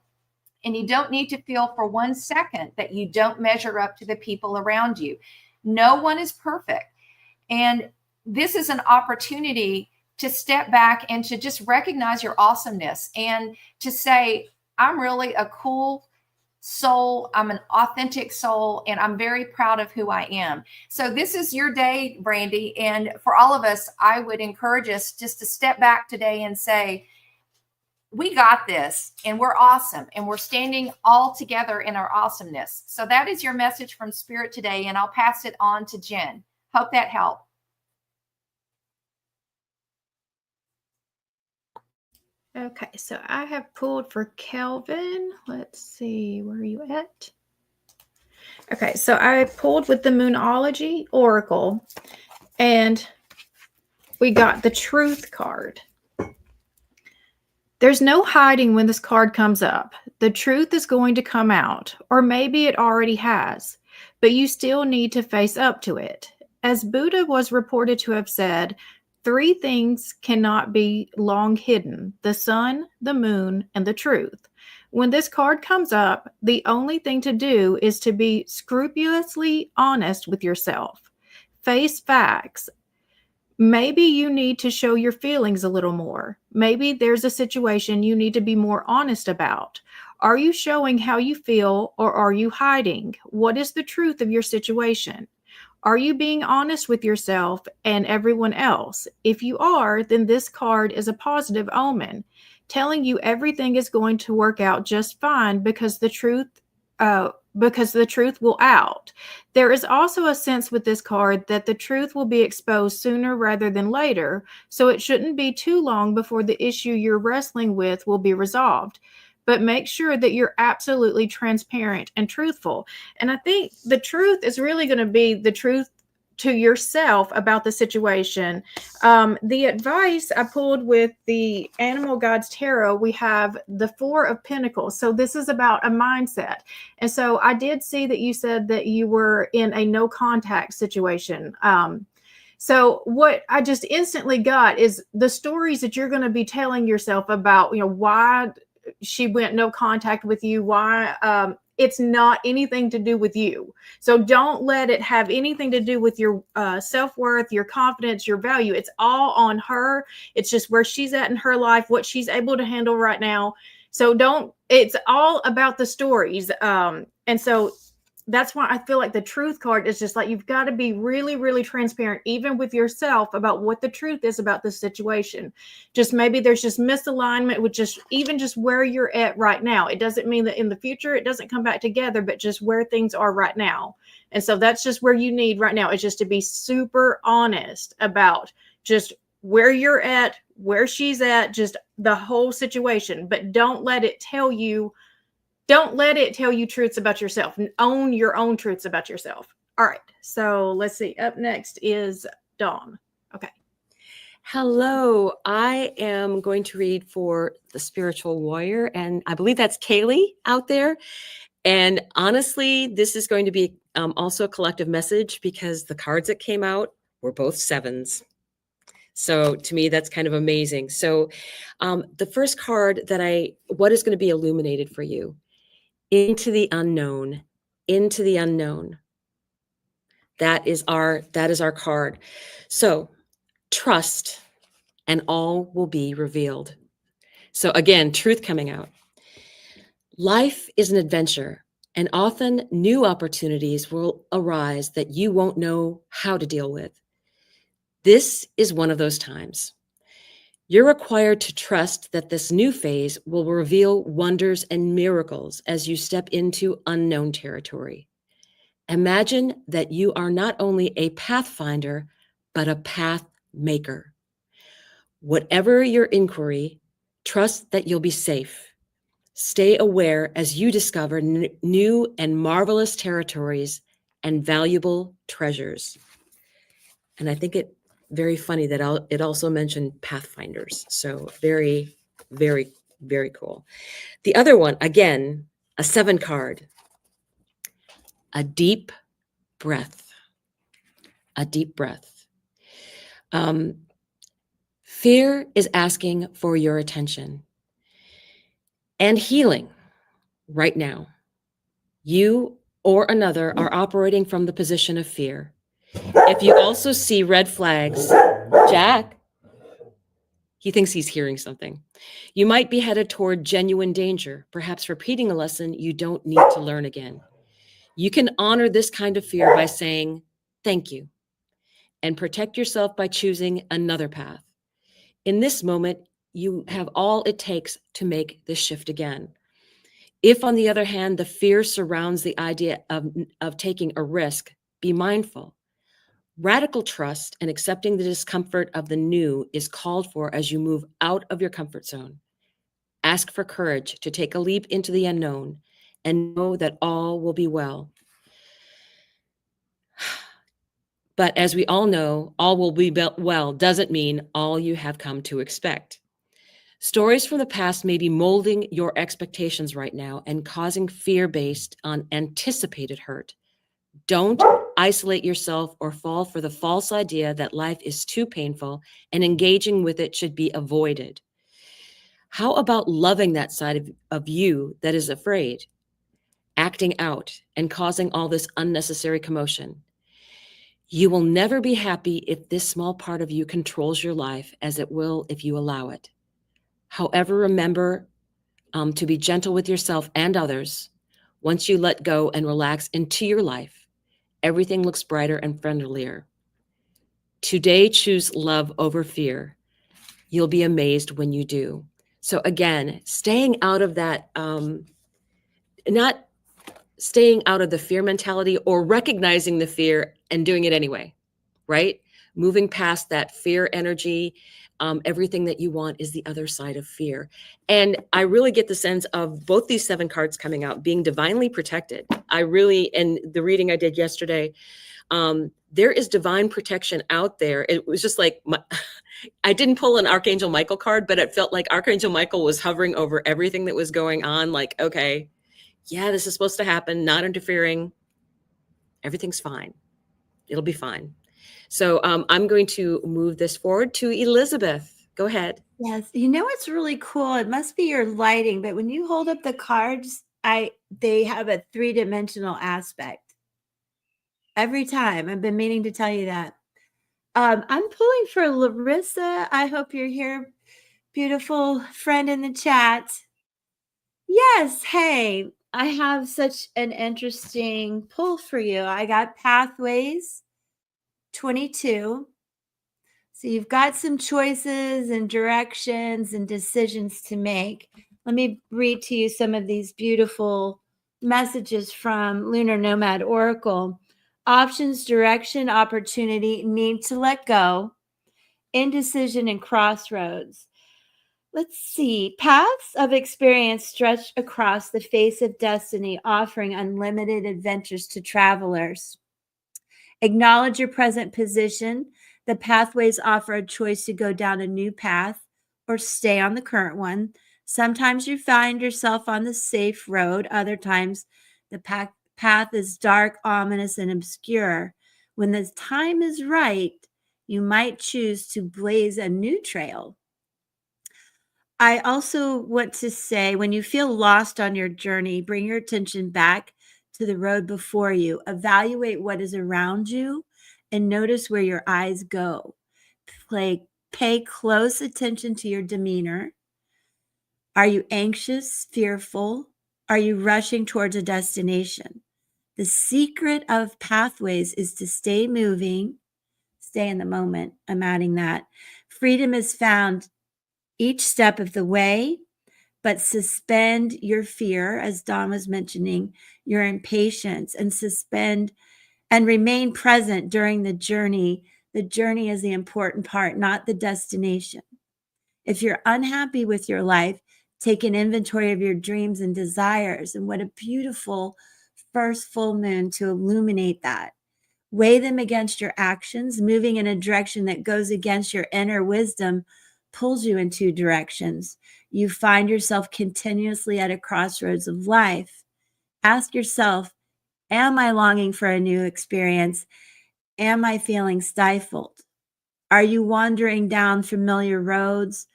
and you don't need to feel for 1 second that you don't measure up to the people around you. No one is perfect. And this is an opportunity to step back and to just recognize your awesomeness and to say, I'm really a cool soul. I'm an authentic soul, and I'm very proud of who I am. So this is your day, Brandy. And for all of us, I would encourage us just to step back today and say, we got this, and we're awesome, and we're standing all together in our awesomeness. So that is your message from Spirit today, and I'll pass it on to Jen. Hope that helped. Okay, so I have pulled for Kelvin. Let's see, where are you at? Okay, so I pulled with the Moonology Oracle, and we got the Truth card. There's no hiding when this card comes up. The truth is going to come out, or maybe it already has, but you still need to face up to it. As Buddha was reported to have said, 3 things cannot be long hidden: the sun, the moon, and the truth. When this card comes up, the only thing to do is to be scrupulously honest with yourself. Face facts. Maybe you need to show your feelings a little more. Maybe there's a situation you need to be more honest about. Are you showing how you feel, or are you hiding? What is the truth of your situation? Are you being honest with yourself and everyone else? If you are, then this card is a positive omen, telling you everything is going to work out just fine because the truth will out. There is also a sense with this card that the truth will be exposed sooner rather than later, so it shouldn't be too long before the issue you're wrestling with will be resolved. But make sure that you're absolutely transparent and truthful. And I think the truth is really going to be the truth to yourself about the situation. The advice I pulled with the Animal Gods Tarot, we have the 4 of Pentacles. So this is about a mindset. And so I did see that you said that you were in a no contact situation. So what I just instantly got is the stories that you're going to be telling yourself about, why she went no contact with you, why it's not anything to do with you. So don't let it have anything to do with your self-worth, your confidence, your value. It's all on her. It's just where she's at in her life, what she's able to handle right now. So it's all about the stories. And so that's why I feel like the truth card is just like, you've got to be really, really transparent, even with yourself, about what the truth is about this situation. Just maybe there's just misalignment with just where you're at right now. It doesn't mean that in the future it doesn't come back together, but just where things are right now. And so that's just where you need right now, is just to be super honest about just where you're at, where she's at, just the whole situation. But don't let it tell you truths about yourself. Own your own truths about yourself. All right. So let's see. Up next is Dawn. Okay. Hello. I am going to read for the spiritual warrior, and I believe that's Kaylee out there. And honestly, this is going to be also a collective message, because the cards that came out were both 7s. So to me, that's kind of amazing. So the first card what is going to be illuminated for you? Into the unknown, into the unknown. That is our card. So trust, and all will be revealed. So again, truth coming out. Life is an adventure, and often new opportunities will arise that you won't know how to deal with. This is one of those times. You're required to trust that this new phase will reveal wonders and miracles as you step into unknown territory. Imagine that you are not only a pathfinder, but a path maker. Whatever your inquiry, trust that you'll be safe. Stay aware as you discover new and marvelous territories and valuable treasures. And I think it very funny that it also mentioned pathfinders. So very, very, very cool. The other one, again, a 7 card. A deep breath. A deep breath. Fear is asking for your attention and healing right now. You or another are operating from the position of fear. If you also see red flags, Jack, he thinks he's hearing something. You might be headed toward genuine danger, perhaps repeating a lesson you don't need to learn again. You can honor this kind of fear by saying, thank you, and protect yourself by choosing another path. In this moment, you have all it takes to make this shift again. If, on the other hand, the fear surrounds the idea of taking a risk, be mindful. Radical trust and accepting the discomfort of the new is called for as you move out of your comfort zone. Ask for courage to take a leap into the unknown and know that all will be well. But as we all know, all will be well doesn't mean all you have come to expect. Stories from the past may be molding your expectations right now and causing fear based on anticipated hurt. Don't isolate yourself or fall for the false idea that life is too painful and engaging with it should be avoided. How about loving that side of you that is afraid, acting out, and causing all this unnecessary commotion? You will never be happy if this small part of you controls your life, as it will if you allow it. However, remember to be gentle with yourself and others. Once you let go and relax into your life, everything looks brighter and friendlier. Today, choose love over fear. You'll be amazed when you do. So again, staying out of that, not staying out of the fear mentality or recognizing the fear and doing it anyway, right? Moving past that fear energy. Everything that you want is the other side of fear. And I really get the sense of both these 7 cards coming out being divinely protected. And the reading I did yesterday, there is divine protection out there. It was just like, I didn't pull an Archangel Michael card, but it felt like Archangel Michael was hovering over everything that was going on. Like, okay, yeah, this is supposed to happen, not interfering. Everything's fine. It'll be fine. So I'm going to move this forward to Elizabeth. Go ahead. Yes. You know what's really cool? It must be your lighting, but when you hold up the cards, they have a 3-dimensional aspect. Every time. I've been meaning to tell you that. I'm pulling for Larissa. I hope you're here, beautiful friend in the chat. Yes. Hey, I have such an interesting pull for you. I got Pathways 22. So you've got some choices and directions and decisions to make. Let me read to you some of these beautiful messages from Lunar Nomad Oracle. Options, direction, opportunity, need to let go, indecision, and crossroads. Let's see. Paths of experience stretch across the face of destiny, offering unlimited adventures to travelers. Acknowledge your present position. The pathways offer a choice to go down a new path or stay on the current one. Sometimes you find yourself on the safe road. Other times the path is dark, ominous, and obscure. When the time is right, you might choose to blaze a new trail. I also want to say, when you feel lost on your journey, bring your attention back to the road before you. Evaluate what is around you and notice where your eyes go. Pay close attention to your demeanor. Are you anxious, fearful? Are you rushing towards a destination? The secret of pathways is to stay moving, stay in the moment. I'm adding that. Freedom is found each step of the way, but suspend your fear, as Dawn was mentioning, your impatience, and suspend and remain present during the journey. The journey is the important part, not the destination. If you're unhappy with your life, take an inventory of your dreams and desires. And what a beautiful first full moon to illuminate that. Weigh them against your actions. Moving in a direction that goes against your inner wisdom pulls you in 2 directions. You find yourself continuously at a crossroads of life. Ask yourself, am I longing for a new experience? Am I feeling stifled? Are you wandering down familiar roads?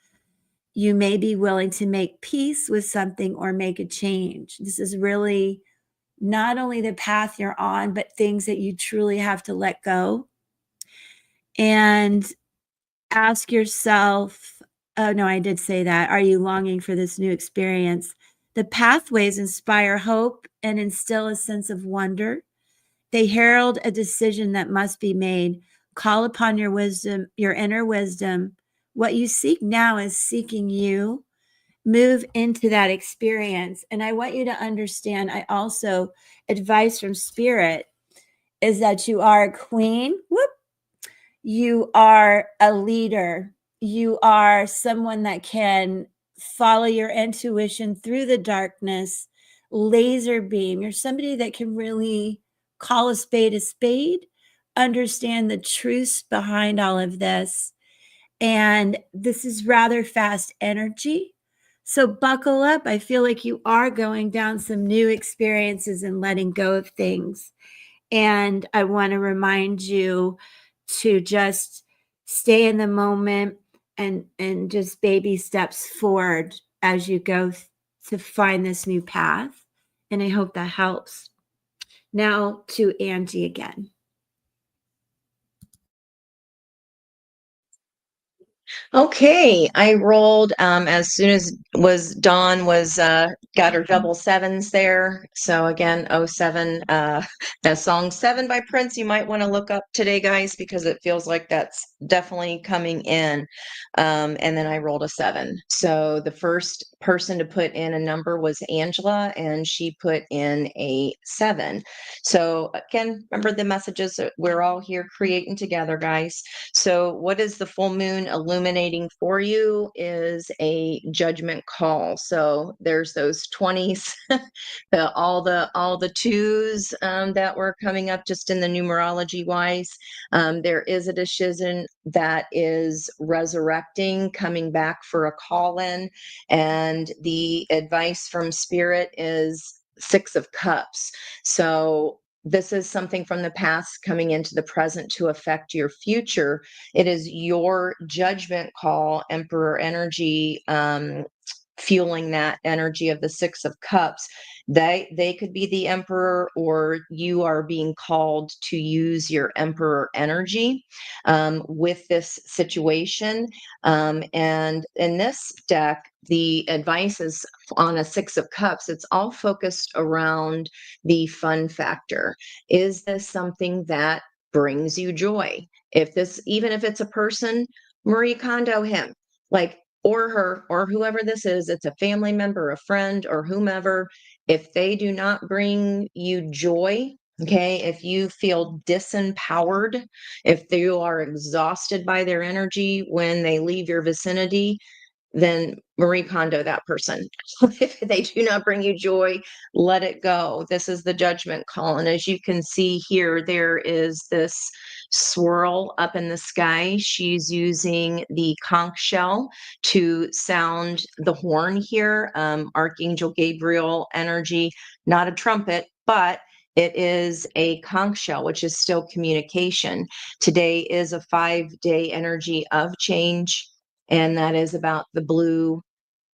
You may be willing to make peace with something or make a change. This is really not only the path you're on, but things that you truly have to let go. And ask yourself, oh no, I did say that. Are you longing for this new experience? The pathways inspire hope and instill a sense of wonder. They herald a decision that must be made. Call upon your wisdom, your inner wisdom. What you seek now is seeking you. Move into that experience. And I want you to understand, I also, advice from Spirit is that you are a queen. Whoop. You are a leader. You are someone that can follow your intuition through the darkness, laser beam. You're somebody that can really call a spade, understand the truths behind all of this, And this is rather fast energy. So buckle up. I feel like you are going down some new experiences and letting go of things. And I want to remind you to just stay in the moment and just baby steps forward as you go to find this new path. And I hope that helps. Now to Angie again. Okay, I rolled as soon as Dawn was got her double sevens there. So again, oh 07, that song 7 by Prince, you might want to look up today, guys, because it feels like that's definitely coming in. And then I rolled a 7. So the first person to put in a number was Angela, and she put in a 7. So again, remember the messages that we're all here creating together, guys. So what is the full moon illuminating for you is a judgment call. So there's those 20s, all the twos that were coming up just in the numerology wise. There is a decision that is resurrecting, coming back for a call in, and the advice from spirit is 6 of Cups. So this is something from the past coming into the present to affect your future. It is your judgment call, Emperor energy, fueling that energy of the 6 of Cups. They could be the Emperor, or you are being called to use your Emperor energy with this situation. And in this deck, the advice is on a 6 of Cups. It's all focused around the fun factor. Is this something that brings you joy? Even if it's a person, Marie Kondo him, like, or her, or whoever this is, it's a family member, a friend, or whomever. If they do not bring you joy, okay, if you feel disempowered, if you are exhausted by their energy when they leave your vicinity, then Marie Kondo that person. If they do not bring you joy, let it go. This is the judgment call. And as you can see here, there is this swirl up in the sky. She's using the conch shell to sound the horn here. Archangel Gabriel energy, not a trumpet, but it is a conch shell, which is still communication. Today is a 5-day energy of change. And that is about the blue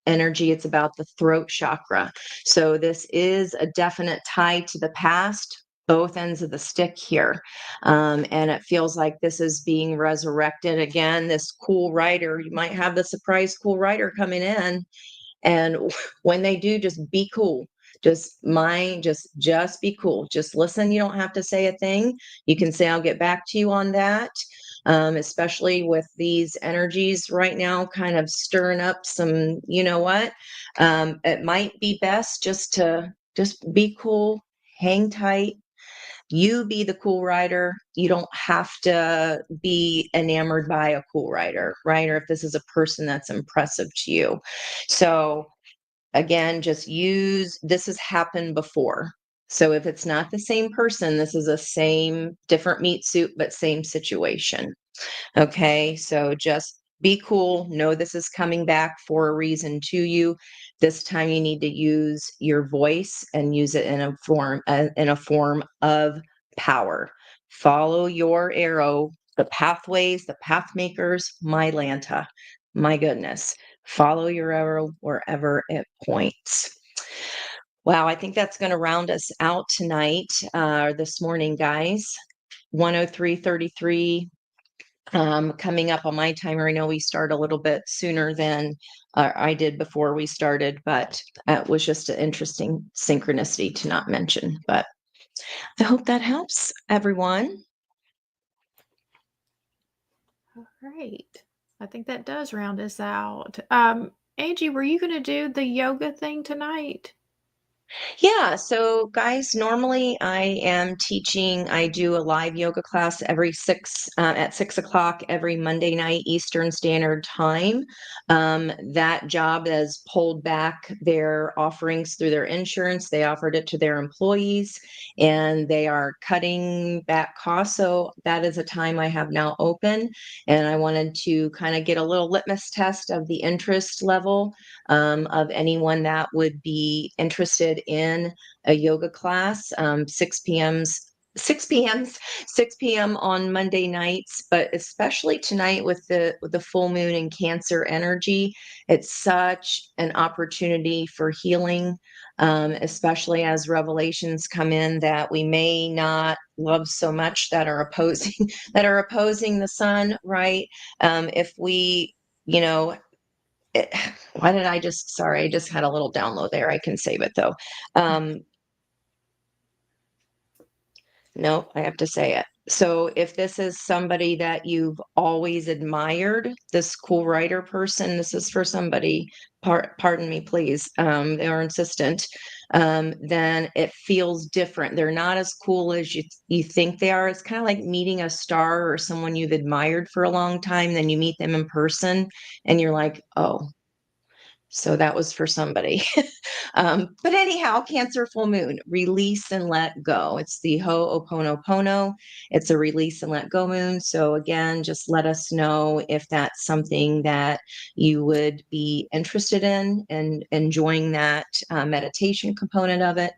energy. It's about the throat chakra. So this is a definite tie to the past, both ends of the stick here. And it feels like this is being resurrected again. This cool writer, you might have the surprise cool writer coming in. And when they do, just be cool. Just be cool. Just listen. You don't have to say a thing. You can say, I'll get back to you on that. Especially with these energies right now, kind of stirring up some, you know what? It might be best just to be cool, hang tight. You be the cool writer. You don't have to be enamored by a cool writer, right? Or if this is a person that's impressive to you. So again, this has happened before. So if it's not the same person, this is a same different meat suit, but same situation. Okay, so just be cool. Know this is coming back for a reason to you. This time you need to use your voice and use it in a form of power. Follow your arrow, the pathways, the path makers, my Lanta. My goodness. Follow your arrow wherever it points. Wow, I think that's going to round us out tonight, this morning, guys. 103:33. Coming up on my timer. I know we start a little bit sooner than I did before we started, but it was just an interesting synchronicity to not mention. But I hope that helps everyone. All right. I think that does round us out. Angie, were you going to do the yoga thing tonight? Yeah, so guys, normally I am teaching, I do a live yoga class at 6 o'clock every Monday night Eastern Standard Time. That job has pulled back their offerings through their insurance. They offered it to their employees and they are cutting back costs. So that is a time I have now open. And I wanted to kind of get a little litmus test of the interest level of anyone that would be interested in a yoga class. 6 p.m. on Monday nights, but especially tonight with the full moon and Cancer energy, it's such an opportunity for healing, especially as revelations come in that we may not love so much that are opposing that are opposing the sun, right? If we, you know, it, why did I just, sorry, I just had a little download there. I can save it though. No, I have to say it. So if this is somebody that you've always admired, this cool writer person, this is for somebody, pardon me, please, they are insistent, then it feels different. They're not as cool as you think they are. It's kind of like meeting a star or someone you've admired for a long time, then you meet them in person and you're like, oh, so that was for somebody. But anyhow, Cancer full moon, release and let go. It's the Ho'oponopono. It's a release and let go moon. So again, just let us know if that's something that you would be interested in and enjoying that meditation component of it.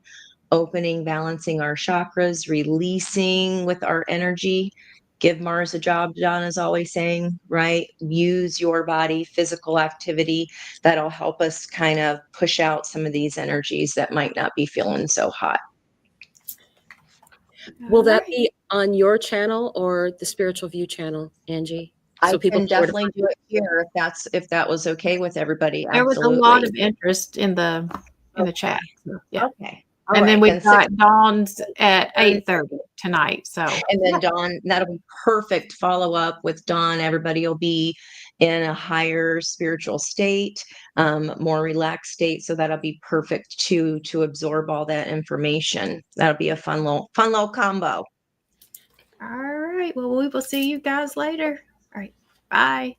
Opening, balancing our chakras, releasing with our energy. Give Mars a job, John is always saying, right? Use your body, physical activity. That'll help us kind of push out some of these energies that might not be feeling so hot. Will that Alright. be on your channel or the Spiritual View channel, Angie? I people can know where to definitely do it here if that was okay with everybody. There was a lot Absolutely. of interest in the chat. So, yeah. Okay. All And then right. we've Then got Dawn's at Eastern. 8:30 tonight. So And then Dawn, that'll be perfect follow up with Dawn. Everybody will be in a higher spiritual state, more relaxed state. So that'll be perfect to absorb all that information. That'll be a fun little combo. all right. Well, we will see you guys later. All right. Bye.